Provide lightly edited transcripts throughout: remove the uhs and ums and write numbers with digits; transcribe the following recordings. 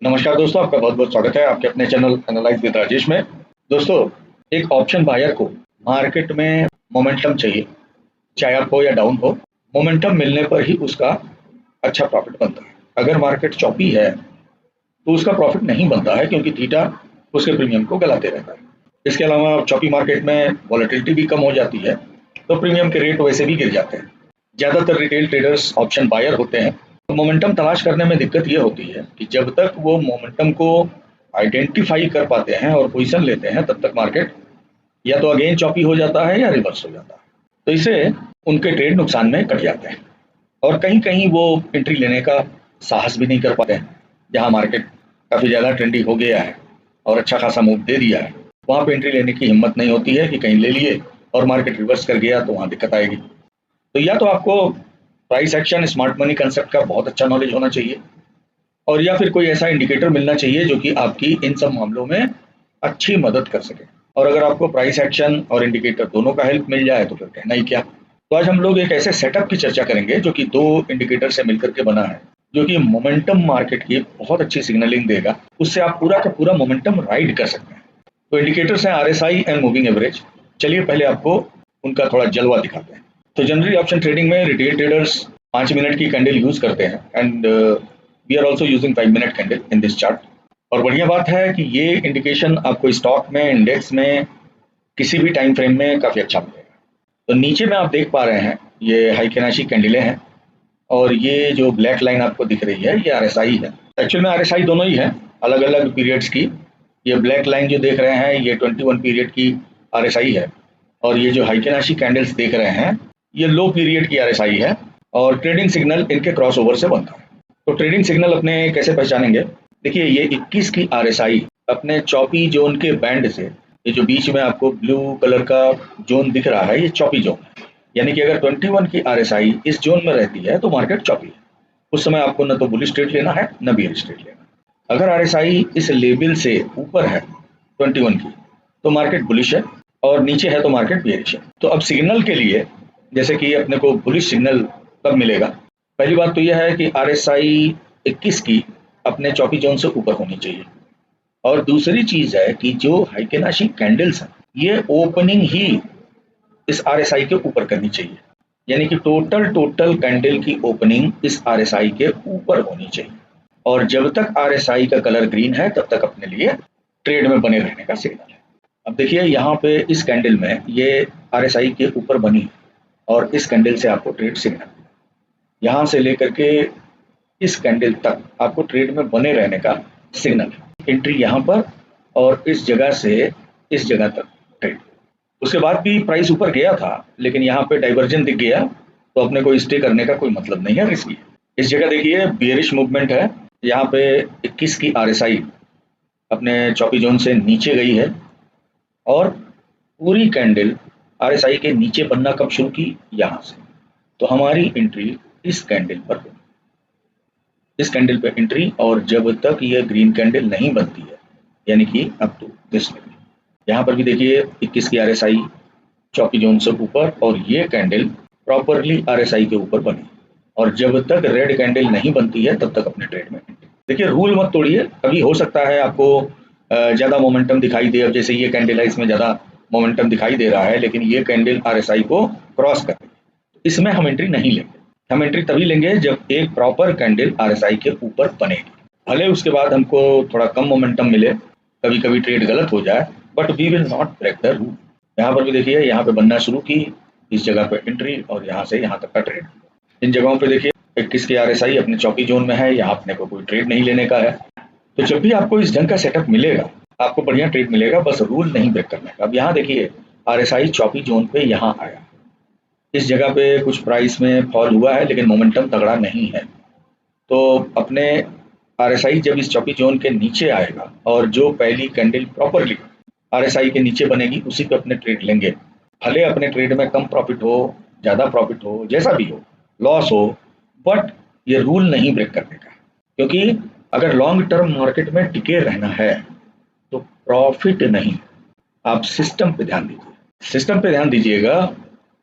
नमस्कार दोस्तों, आपका बहुत बहुत स्वागत है आपके अपने चैनल एनालाइज विद राजेश में। दोस्तों, एक ऑप्शन बायर को मार्केट में मोमेंटम चाहिए, चाहे अप हो या डाउन हो। मोमेंटम मिलने पर ही उसका अच्छा प्रॉफिट बनता है। अगर मार्केट चॉपी है तो उसका प्रॉफिट नहीं बनता है, क्योंकि थीटा उसके प्रीमियम को गलाते रहता है। इसके अलावा चॉपी मार्केट में वॉलेटिलिटी भी कम हो जाती है, तो प्रीमियम के रेट वैसे भी गिर जाते हैं। ज़्यादातर रिटेल ट्रेडर्स ऑप्शन बायर होते हैं। तो मोमेंटम तलाश करने में दिक्कत ये होती है कि जब तक वो मोमेंटम को आइडेंटिफाई कर पाते हैं और पोजीशन लेते हैं, तब तक मार्केट या तो अगेन चॉपी हो जाता है या रिवर्स हो जाता है। तो इससे उनके ट्रेड नुकसान में कट जाते हैं और कहीं कहीं वो एंट्री लेने का साहस भी नहीं कर पाते हैं। जहां मार्केट काफ़ी ज़्यादा ट्रेंडी हो गया है और अच्छा खासा मूव दे दिया है, वहां पे एंट्री लेने की हिम्मत नहीं होती है कि कहीं ले लिए और मार्केट रिवर्स कर गया तो वहां दिक्कत आएगी। तो या तो आपको price action smart money concept का बहुत अच्छा नॉलेज होना चाहिए, और या फिर कोई ऐसा इंडिकेटर मिलना चाहिए जो कि आपकी इन सब मामलों में अच्छी मदद कर सके। और अगर आपको प्राइस एक्शन और इंडिकेटर दोनों का हेल्प मिल जाए तो फिर कहना ही क्या। तो आज हम लोग एक ऐसे सेटअप की चर्चा करेंगे जो कि दो इंडिकेटर से मिलकर के बना है, जो कि मोमेंटम मार्केट की बहुत अच्छी सिग्नलिंग देगा। उससे आप पूरा का पूरा मोमेंटम राइड कर सकते हैं। तो इंडिकेटर्स हैं आरएसआई एंड मूविंग एवरेज। चलिए पहले आपको उनका थोड़ा जलवा दिखाते हैं। तो जनरली ऑप्शन ट्रेडिंग में रिटेल ट्रेडर्स 5 मिनट की कैंडल यूज करते हैं, and we are also using 5 minute candle in this chart. और बढ़िया बात है कि ये इंडिकेशन आपको स्टॉक में, इंडेक्स में, किसी भी टाइम फ्रेम में काफ़ी अच्छा मिलेगा। तो नीचे में आप देख पा रहे हैं ये हाइकेनाशी कैंडलें हैं, और ये जो ब्लैक लाइन आपको दिख रही है ये आरएसआई है। एक्चुअल में आरएसआई दोनों ही है, अलग अलग पीरियड्स की। ये ब्लैक लाइन जो देख रहे हैं ये 21 पीरियड की आरएसआई है, और ये जो हाइकेनाशी कैंडल्स देख रहे हैं ये लो पीरियड की आरएसआई है। और ट्रेडिंग सिग्नल इनके क्रॉसओवर से बनता है। तो ट्रेडिंग सिग्नल अपने कैसे पहचानेंगे? देखिए, ये 21 की आरएसआई अपने चौपी जोन के बैंड से, ये जो बीच में आपको ब्लू कलर का जोन दिख रहा है ये चौपी जोन है। यानी कि अगर 21 की आरएसआई इस जोन में रहती है तो मार्केट चौपी है। उस समय आपको न तो बुलिश ट्रेड लेना है न बियरिश ट्रेड लेना है। अगर आरएसआई इस लेवल से ऊपर है 21 की, तो मार्केट बुलिश है, और नीचे है तो मार्केट बियरिश है। तो अब सिग्नल के लिए, जैसे कि अपने को बुलिश सिग्नल कब मिलेगा, पहली बात तो यह है कि आरएसआई 21 की अपने चौकी जोन से ऊपर होनी चाहिए। और दूसरी चीज है कि जो हाइकेनाशी कैंडल्स हैं ये ओपनिंग ही इस आरएसआई के ऊपर करनी चाहिए। यानी कि टोटल कैंडल की ओपनिंग इस आरएसआई के ऊपर होनी चाहिए। और जब तक आरएसआई का कलर ग्रीन है तब तक अपने लिए ट्रेड में बने रहने का सिग्नल है। अब देखिए यहाँ पे इस कैंडल में ये आरएसआई के ऊपर बनी है, और इस कैंडल से आपको ट्रेड सिग्नल, यहाँ से लेकर के इस कैंडल तक आपको ट्रेड में बने रहने का सिग्नल है। एंट्री यहाँ पर, और इस जगह से इस जगह तक ट्रेड। उसके बाद भी प्राइस ऊपर गया था, लेकिन यहाँ पे डाइवर्जन दिख गया, तो अपने को स्टे करने का कोई मतलब नहीं है, रिस्की है। इस जगह देखिए बियरिश मूवमेंट है। यहाँ पे 21 की आरएसआई अपने चौकी जोन से नीचे गई है, और पूरी कैंडल आरएसआई के नीचे बनना कब शुरू की? यहाँ से। तो हमारी एंट्री इस कैंडल पर होगी, इस कैंडल पे एंट्री, और जब तक ये ग्रीन कैंडल नहीं बनती है, यानी कि अप टू दिस लेवल। यहाँ पर भी देखिए 21 की आरएसआई चौकी जोन से ऊपर, और ये कैंडल प्रॉपरली आरएसआई के ऊपर बनी, और जब तक रेड कैंडल नहीं बनती है तब तक अपने ट्रेड में एंट्री। देखिए, रूल मत तोड़िए। कभी हो सकता है आपको ज़्यादा मोमेंटम दिखाई दे। अब जैसे ये कैंडल है, इसमें ज़्यादा मोमेंटम दिखाई दे रहा है, लेकिन ये कैंडल आरएसआई को क्रॉस कर रही है। इसमें हम एंट्री नहीं लेंगे। हम एंट्री तभी लेंगे जब एक प्रॉपर कैंडल आरएसआई के ऊपर बनेगी। भले उसके बाद हमको थोड़ा कम मोमेंटम मिले, कभी कभी ट्रेड गलत हो जाए, but we will not break the rule. यहाँ पर भी देखिए, यहाँ पे बनना शुरू की, इस जगह पे एंट्री, और यहाँ से यहाँ तक का ट्रेड। इन जगहों पे देखिए 21 की आरएसआई अपने चौकी जोन में है, यहाँ अपने को कोई ट्रेड नहीं लेने का है। तो जब भी आपको इस ढंग का सेटअप मिलेगा, आपको बढ़िया ट्रेड मिलेगा, बस रूल नहीं ब्रेक करने का। अब यहाँ देखिए आरएसआई चौकी जोन पे यहाँ आया, इस जगह पे कुछ प्राइस में फॉल हुआ है, लेकिन मोमेंटम तगड़ा नहीं है। तो अपने आरएसआई जब इस चौकी जोन के नीचे आएगा, और जो पहली कैंडल प्रॉपरली आरएसआई के नीचे बनेगी, उसी पे अपने ट्रेड लेंगे। भले अपने ट्रेड में कम प्रॉफिट हो, ज़्यादा प्रॉफिट हो, जैसा भी हो, लॉस हो, बट ये रूल नहीं ब्रेक करने का। क्योंकि अगर लॉन्ग टर्म मार्केट में टिके रहना है तो प्रॉफिट नहीं, आप सिस्टम पे ध्यान दीजिए। सिस्टम पे ध्यान दीजिएगा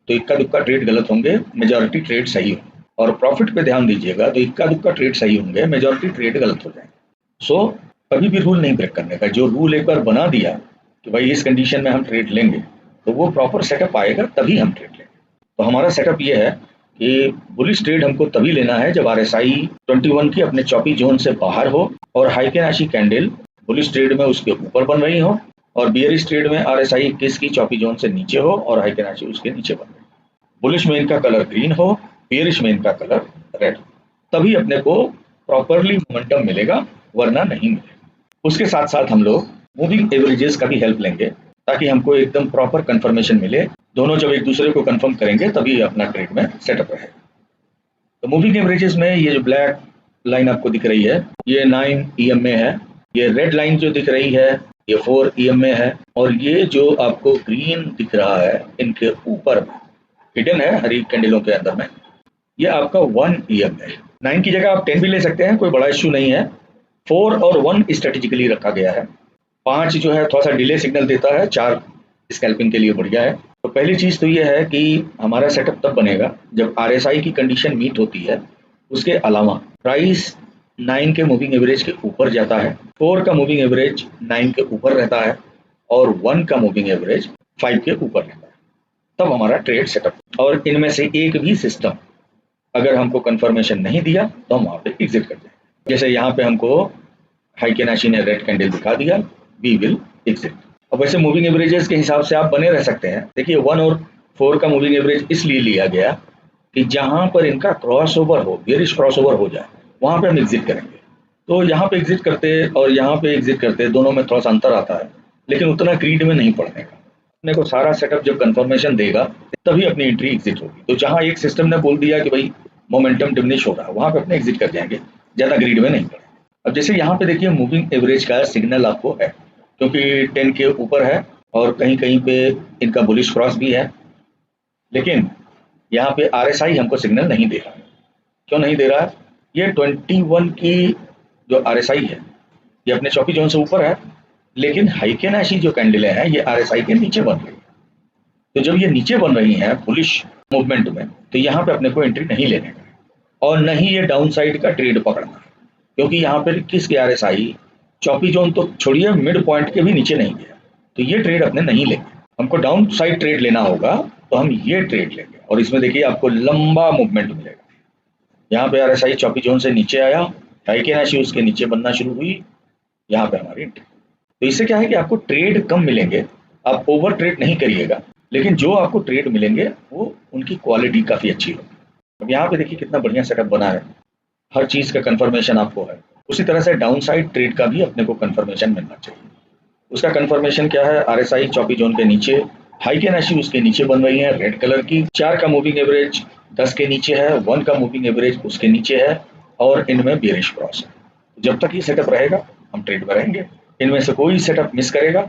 तो इक्का दुक्का ट्रेड गलत होंगे, मेजॉरिटी ट्रेड सही होंगे। और प्रॉफिट पे ध्यान दीजिएगा तो इक्का दुक्का ट्रेड सही होंगे, मेजॉरिटी ट्रेड गलत हो जाएंगे। सो कभी भी रूल नहीं ब्रेक करने का। जो रूल एक बार बना दिया कि भाई इस कंडीशन में हम ट्रेड लेंगे, तो वो प्रॉपर सेटअप आएगा तभी हम ट्रेड लेंगे। तो हमारा सेटअप ये है कि बुलिश ट्रेड हमको तभी लेना है जब RSI 21 की अपने चॉपी जोन से बाहर हो और हाइकेनाशी कैंडल बुलिश ट्रेड में उसके ऊपर बन रही हो, और बियरिश ट्रेड में RSI 21 की चॉपी जोन से नीचे हो और हाइकेनाशी उसके नीचे बन रही हो। बुलिश में इनका कलर ग्रीन हो, बियरिश में इनका कलर रेड हो, तभी अपने को प्रॉपरली मोमेंटम मिलेगा, वरना नहीं मिलेगा। उसके साथ साथ हम लोग मूविंग एवरेजेस का भी हेल्प लेंगे ताकि हमको एकदम प्रॉपर कंफर्मेशन मिले। दोनों जब एक दूसरे को कंफर्म करेंगे तभी अपना ट्रेड में सेटअप रहेगा। तो मूविंग एवरेजेस में ये जो ब्लैक लाइन आपको दिख रही है, ये 9 EMA है। ये रेड लाइन जो दिख रही है, ये 4 EMA है। और ये जो आपको ग्रीन दिख रहा है इनके ऊपर हिडन है हरी कैंडलों के अंदर में, ये आपका 1 EMA है। 9 की जगह आप 10 भी ले सकते हैं, कोई बड़ा इश्यू नहीं है। 4 और 1 स्ट्रेटेजिकली रखा गया है। 5 जो है थोड़ा सा डिले सिग्नल देता है, 4 स्कैल्पिंग के लिए बढ़िया है। तो पहली चीज तो ये है कि हमारा सेटअप तब बनेगा जब RSI की कंडीशन मीट होती है। उसके अलावा प्राइस 9 के मूविंग एवरेज के ऊपर जाता है, 4 का मूविंग एवरेज 9 के ऊपर रहता है और 1 का मूविंग एवरेज 5 के ऊपर रहता है, तब हमारा ट्रेड सेटअप। और इनमें से एक भी सिस्टम अगर हमको कंफर्मेशन नहीं दिया तो हम वहां पे एग्जिट कर जाएंगे। जैसे यहाँ पे हमको हाइकेनाशी ने रेड कैंडल दिखा दिया, वी विल एग्जिट। अब वैसे मूविंग एवरेजेस के हिसाब से आप बने रह सकते हैं। देखिए 1 और 4 का मूविंग एवरेज इसलिए लिया गया कि जहां पर इनका क्रॉसओवर हो, बेरिश क्रॉसओवर हो जाए, वहां पे हम एग्जिट करेंगे। तो यहाँ पे एग्जिट करते और यहाँ पे एग्जिट करते दोनों में थोड़ा सा अंतर आता है, लेकिन उतना ग्रीड में नहीं पड़ने का। अपने को सारा सेटअप जब कंफर्मेशन देगा तभी अपनी एंट्री एग्जिट होगी। तो जहां एक सिस्टम ने बोल दिया कि भाई मोमेंटम डिमिनिश हो रहा है, वहां पे अपने एग्जिट कर जाएंगे, ज्यादा ग्रीड में नहीं पड़ेंगे। अब जैसे यहाँ पे देखिए मूविंग एवरेज का सिग्नल आपको है, क्योंकि 10 के ऊपर है और कहीं कहीं पे इनका बुलिश क्रॉस भी है, लेकिन यहाँ पे RSI हमको सिग्नल नहीं दे रहा है। क्यों नहीं दे रहा है? ये 21 की जो RSI है ये अपने चौकी जोन से ऊपर है, लेकिन हाइकेनाशी जो कैंडल है ये RSI के नीचे बन रही है। तो जब ये नीचे बन रही है बुलिश मूवमेंट में, तो यहाँ पे अपने को एंट्री नहीं लेने का और नहीं ये डाउन साइड का ट्रेड पकड़ना है, क्योंकि यहाँ पे किसके RSI चौकी जोन तो छोड़िए, मिड पॉइंट के भी नीचे नहीं गया, तो ये ट्रेड अपने नहीं लेंगे। हमको डाउन साइड ट्रेड लेना होगा तो हम ये ट्रेड लेंगे। और इसमें देखिए आपको लंबा मूवमेंट मिलेगा। यहाँ पे RSI चौकी जोन से नीचे आया, हाइकेनाशी उसके नीचे बनना शुरू हुई, यहाँ पे हमारी एंट्री। तो इससे क्या है कि आपको ट्रेड कम मिलेंगे, आप ओवर ट्रेड नहीं करिएगा, लेकिन जो आपको ट्रेड मिलेंगे वो उनकी क्वालिटी काफ़ी अच्छी होगी। अब यहाँ पे देखिए कितना बढ़िया सेटअप बना है, हर चीज़ का कंफर्मेशन आपको है। उसी तरह से डाउन साइड ट्रेड का भी अपने को कंफर्मेशन मिलना चाहिए। उसका कंफर्मेशन क्या है? RSI चौकी जोन के नीचे, हाइकेनाशी उसके नीचे बन रही है रेड कलर की, 4 का मूविंग एवरेज 10 के नीचे है, 1 का मूविंग एवरेज उसके नीचे है और इनमें बेरिश क्रॉस है। जब तक ये सेटअप रहेगा हम ट्रेड में रहेंगे, इनमें से कोई सेटअप मिस करेगा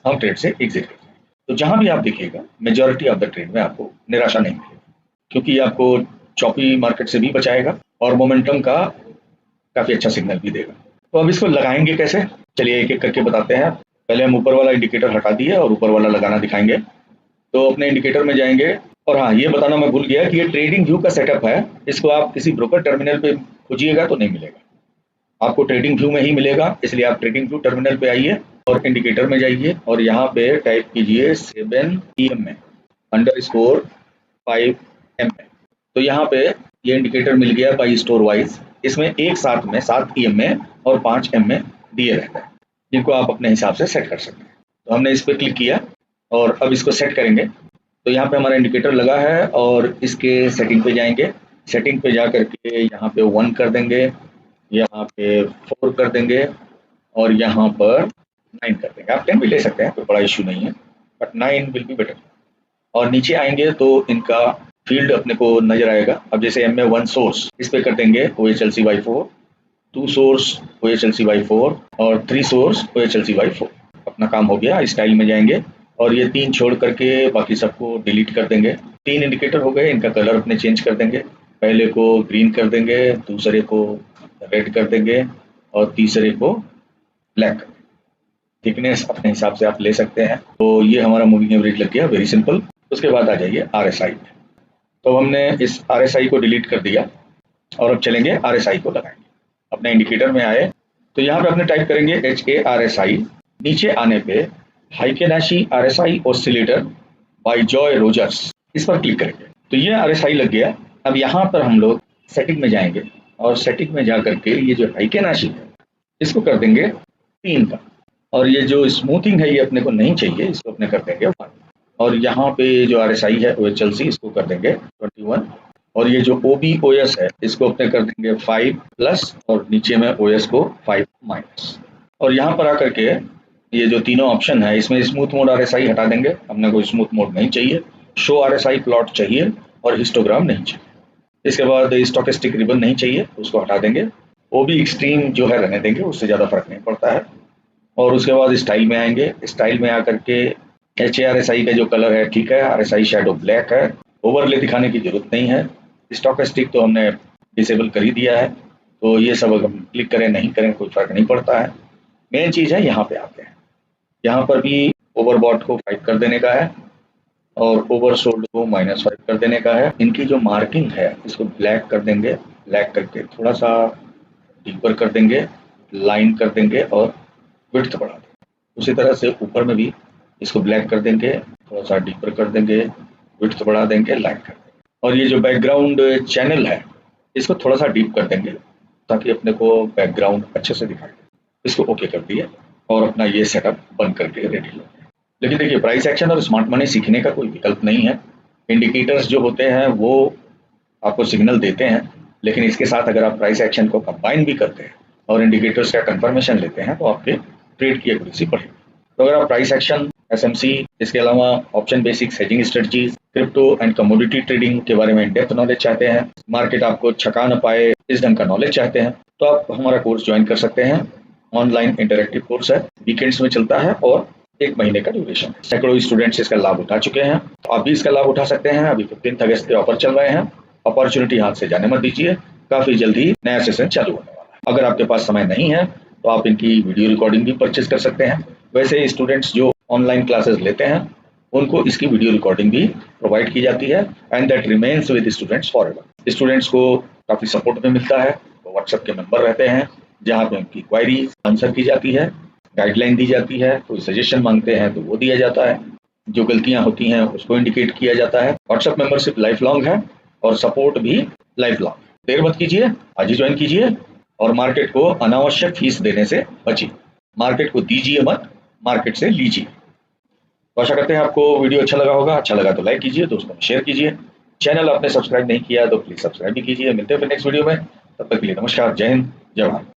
हम ट्रेड से एग्जिट कर जाएंगे। तो जहां भी आप देखिएगा मेजॉरिटी ऑफ द ट्रेड में आपको निराशा नहीं मिलेगी, क्योंकि ये आपको चौपी मार्केट से भी बचाएगा और मोमेंटम का काफी अच्छा सिग्नल भी देगा। तो अब इसको लगाएंगे कैसे, चलिए एक एक करके बताते हैं। पहले हम ऊपर वाला इंडिकेटर हटा दिए और ऊपर वाला लगाना दिखाएंगे। तो अपने इंडिकेटर में जाएंगे, और हाँ ये बताना मैं भूल गया कि ये ट्रेडिंग व्यू का सेटअप है, इसको आप किसी ब्रोकर टर्मिनल पे खोजिएगा तो नहीं मिलेगा, आपको ट्रेडिंग व्यू में ही मिलेगा। इसलिए आप ट्रेडिंग व्यू टर्मिनल पे आइए और इंडिकेटर में जाइए और यहाँ पे टाइप कीजिए 7 EMA _ 5 MA। तो यहाँ पे ये इंडिकेटर मिल गया बाई स्टोर वाइज। इसमें एक साथ में 7 EMA और 5 MA दिए रहते हैं, जिनको आप अपने हिसाब से सेट कर सकते हैं। तो हमने इस पर क्लिक किया और अब इसको सेट करेंगे। तो यहाँ पे हमारा इंडिकेटर लगा है और इसके सेटिंग पे जाएंगे। सेटिंग पे जा करके यहाँ पे 1 कर देंगे, यहाँ पे 4 कर देंगे और यहाँ पर 9 कर देंगे। आप 10 भी ले सकते हैं, कोई बड़ा इश्यू नहीं है, बट 9 विल बी बेटर। और नीचे आएंगे तो इनका फील्ड अपने को नजर आएगा। अब जैसे MA1 सोर्स, इस पे कर देंगे OHLC/4, 2 सोर्स OHLC/4 और 3 सोर्स OHLC/4। अपना काम हो गया। स्टाइल में जाएंगे और ये 3 छोड़ करके बाकी सबको डिलीट कर देंगे। 3 इंडिकेटर हो गए, इनका कलर अपने चेंज कर देंगे। पहले को ग्रीन कर देंगे, दूसरे को रेड कर देंगे और तीसरे को ब्लैक। थिकनेस अपने हिसाब से आप ले सकते हैं। तो ये हमारा मूविंग एवरेज लग गया, वेरी सिंपल। उसके बाद आ जाइए RSI। तो हमने इस RSI को डिलीट कर दिया और अब चलेंगे RSI को लगाएंगे। अपने इंडिकेटर में आए तो यहाँ पे अपने टाइप करेंगे HARSI, नीचे आने पे heikin ashi RSI oscillator by Joy Rogers, इस पर क्लिक करेंगे तो ये RSI लग गया। अब यहाँ पर हम लोग सेटिंग में जाएंगे और सेटिंग में जा करके ये जो हाइकेनाशी है इसको कर देंगे 3 का, और ये जो स्मूथिंग है ये अपने को नहीं चाहिए, इसको अपने कर देंगे 1। और यहाँ पे जो RSI है OHLC इसको कर देंगे 21, और ये जो OBOS है इसको अपने कर देंगे 5+ और नीचे में OS को 5-। और यहाँ पर आकर के ये जो तीनों ऑप्शन है इसमें स्मूथ मोड RSI हटा देंगे, हमने को स्मूथ मोड नहीं चाहिए। शो RSI प्लॉट चाहिए और हिस्टोग्राम नहीं चाहिए। इसके बाद स्टोकेस्टिक रिबन नहीं चाहिए, उसको हटा देंगे। OB एक्सट्रीम जो है रहने देंगे, उससे ज़्यादा फर्क नहीं पड़ता है। और उसके बाद स्टाइल में आएंगे, स्टाइल में आकर के HARSI का जो कलर है ठीक है, RSI शेडो ब्लैक है, ओवरले दिखाने की जरूरत नहीं है। स्टोकेस्टिक तो हमने डिसेबल कर ही दिया है, तो ये सब अगर क्लिक करें नहीं करें कोई फर्क नहीं पड़ता है। मेन चीज़ है यहाँ पे आते हैं, यहाँ पर भी ओवरबॉट को 5 कर देने का है और ओवरसोल्ड को -5 कर देने का है। इनकी जो मार्किंग है इसको ब्लैक कर देंगे, ब्लैक करके थोड़ा सा डीपर कर देंगे, लाइन कर देंगे और विड्थ बढ़ा देंगे। उसी तरह से ऊपर में भी इसको ब्लैक कर देंगे, थोड़ा सा डीपर कर देंगे, विड्थ बढ़ा देंगे, लाइन कर देंगे। और ये जो बैकग्राउंड चैनल है इसको थोड़ा सा डीप कर देंगे ताकि अपने को बैकग्राउंड अच्छे से दिखाई। इसको ओके कर दिए और अपना ये सेटअप बंद करके रेडी हो गया। लेकिन देखिए, प्राइस एक्शन और स्मार्ट मनी सीखने का कोई विकल्प नहीं है। इंडिकेटर्स जो होते हैं वो आपको सिग्नल देते हैं, लेकिन इसके साथ अगर आप प्राइस एक्शन को कंबाइन भी करते हैं और इंडिकेटर्स का कंफर्मेशन लेते हैं तो आपके ट्रेड की एक्यूरेसी बढ़ेगी। तो अगर आप प्राइस एक्शन, SMC, इसके अलावा option basics, hedging strategies, crypto and commodity trading के बारे में डेप्थ नॉलेज चाहते हैं, मार्केट आपको छका न पाए इस ढंग का नॉलेज चाहते हैं, तो आप हमारा कोर्स ज्वाइन कर सकते हैं। ऑनलाइन इंटरेक्टिव कोर्स है, वीकेंड्स में चलता है और 1 महीने का ड्यूरेशन है। सैकड़ों स्टूडेंट्स इसका लाभ उठा चुके हैं, तो आप भी इसका लाभ उठा सकते हैं। अभी 15 अगस्त के ऑफर चल रहे हैं, अपॉर्चुनिटी हाथ से जाने मत दीजिए। काफी जल्दी नया सेशन चालू होने वाला है। अगर आपके पास समय नहीं है तो आप इनकी वीडियो रिकॉर्डिंग भी परचेज कर सकते हैं। वैसे स्टूडेंट्स जो ऑनलाइन क्लासेस लेते हैं उनको इसकी वीडियो रिकॉर्डिंग भी प्रोवाइड की जाती है, and that remains with students forever. Students को काफी सपोर्ट भी मिलता है, वो व्हाट्सएप के मेंबर रहते हैं जहाँ पे उनकी क्वायरी आंसर की जाती है, गाइडलाइन दी जाती है, कोई सजेशन मांगते हैं तो वो दिया जाता है, जो गलतियां होती हैं उसको इंडिकेट किया जाता है। व्हाट्सएप मेंबरशिप लाइफ लॉन्ग है और सपोर्ट भी लाइफ लॉन्ग। देर मत कीजिए, आज ही ज्वाइन कीजिए और मार्केट को अनावश्यक फीस देने से बचिए। मार्केट को दीजिए मत, मार्केट से लीजिए। तो आशा करते हैं आपको वीडियो अच्छा लगा होगा। अच्छा लगा तो लाइक कीजिए, दोस्तों में शेयर कीजिए। चैनल आपने सब्सक्राइब नहीं किया तो प्लीज सब्सक्राइब भी कीजिए। मिलते हैं फिर नेक्स्ट वीडियो में, तब तक के लिए नमस्कार, जय हिंद, जय भारत।